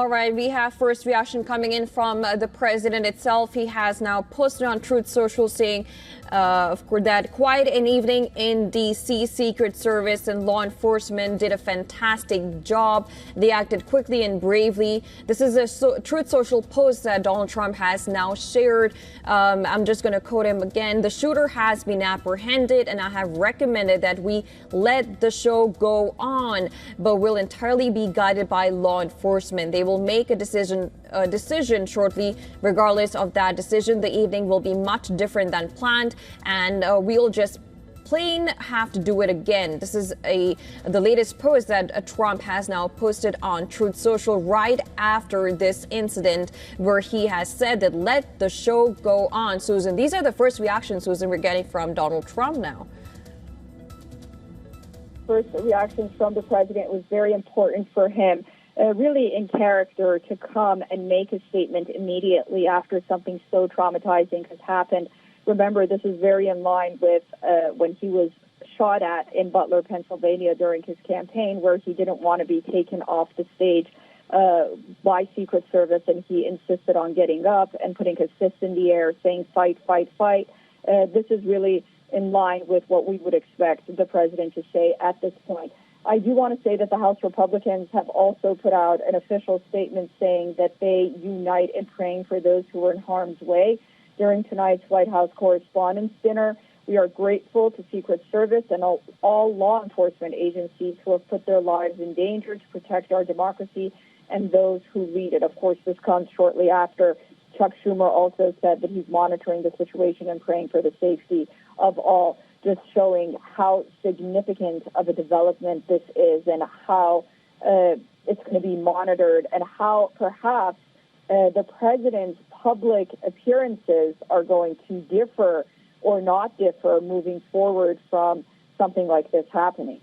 All right, we have first reaction coming in from the president itself. He has now posted on Truth Social saying, of course, that quite an evening in D.C. Secret Service and law enforcement did a fantastic job. They acted quickly and bravely. This is a Truth Social post that Donald Trump has now shared. I'm just going to quote him again. The shooter has been apprehended, and I have recommended that we let the show go on, but will entirely be guided by law enforcement. They will make a decision shortly. Regardless of that decision, the evening will be much different than planned, and we'll just plain have to do it again. This is the latest post that Trump has now posted on Truth Social right after this incident, where he has said that let the show go on. Susan, these are the first reactions, Susan, we're getting from Donald Trump now. First reactions from the president was very important for him. Really in character to come and make a statement immediately after something so traumatizing has happened. Remember, this is very in line with when he was shot at in Butler, Pennsylvania during his campaign, where he didn't want to be taken off the stage by Secret Service, and he insisted on getting up and putting his fists in the air, saying, fight, fight, fight. This is really in line with what we would expect the president to say at this point. I do want to say that the House Republicans have also put out an official statement saying that they unite in praying for those who are in harm's way during tonight's White House Correspondents' dinner. We are grateful to Secret Service and all law enforcement agencies who have put their lives in danger to protect our democracy and those who lead it. Of course, this comes shortly after Chuck Schumer also said that he's monitoring the situation and praying for the safety of all, just showing how significant of a development this is and how it's going to be monitored, and how perhaps the president's public appearances are going to differ or not differ moving forward from something like this happening.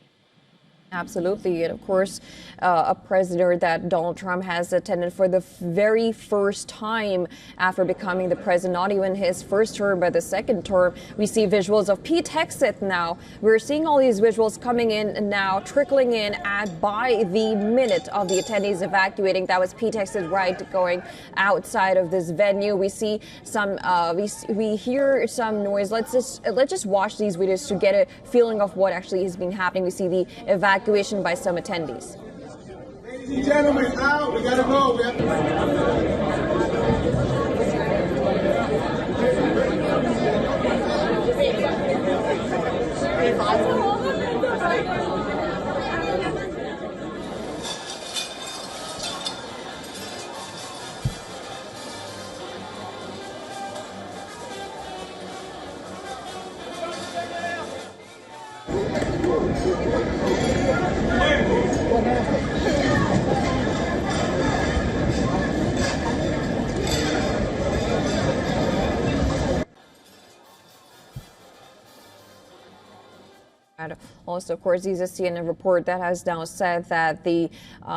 Absolutely. And of course, a president that Donald Trump has attended for the very first time after becoming the president, not even his first term, but the second term. We see visuals of Pete Hegseth now. We're seeing all these visuals coming in now, trickling in by the minute of the attendees evacuating. That was Pete Hegseth right going outside of this venue. We see some, we hear some noise. Let's just watch these videos to get a feeling of what actually has been happening. We see the evacuation by some attendees. Ladies and gentlemen, out. We gotta go. We have Also, of course, is a CNN report that has now said that the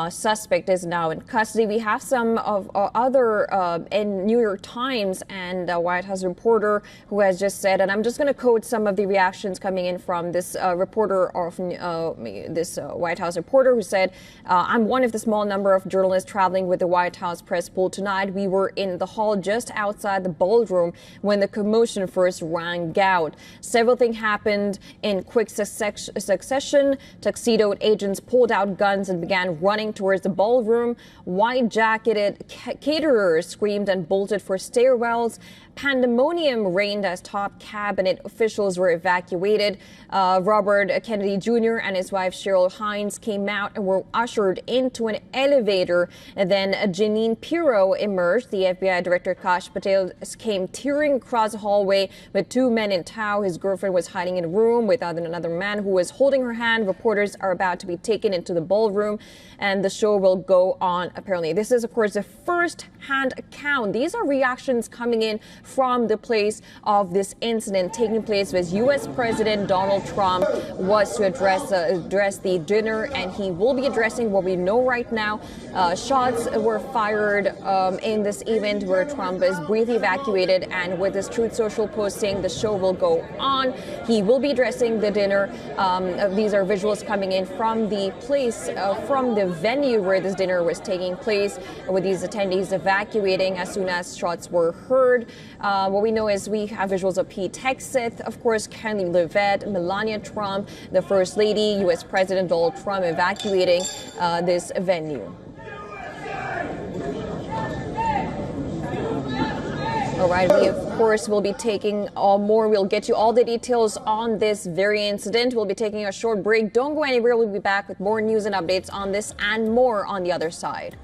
suspect is now in custody. We have some of other in New York Times and White House reporter who has just said, and I'm just going to quote some of the reactions coming in from this reporter, or from this White House reporter, who said, I'm one of the small number of journalists traveling with the White House press pool tonight. We were in the hall just outside the ballroom when the commotion first rang out. Several things happened in quick succession. Tuxedoed agents pulled out guns and began running towards the ballroom. White-jacketed caterers screamed and bolted for stairwells. Pandemonium reigned as top cabinet officials were evacuated. Robert Kennedy Jr. and his wife Cheryl Hines came out and were ushered into an elevator. And then Jeanine Pirro emerged. The FBI Director Kash Patel came tearing across the hallway with two men in tow. His girlfriend was hiding in a room with another man who was holding her hand. Reporters are about to be taken into the ballroom, and the show will go on, apparently. This is, of course, the first-hand account. These are reactions coming in from the place of this incident taking place with U.S. President Donald Trump was to address the dinner, and he will be addressing what we know right now. Shots were fired in this event where Trump is briefly evacuated, and with his Truth Social posting, the show will go on. He will be addressing the dinner. These are visuals coming in from the place, from the venue where this dinner was taking place, with these attendees evacuating as soon as shots were heard. What we know is we have visuals of Pete Hegseth, of course, Kenny Levette, Melania Trump, the First Lady, U.S. President Donald Trump evacuating this venue. All right, we of course will be taking more. We'll get you all the details on this very incident. We'll be taking a short break. Don't go anywhere. We'll be back with more news and updates on this and more on the other side.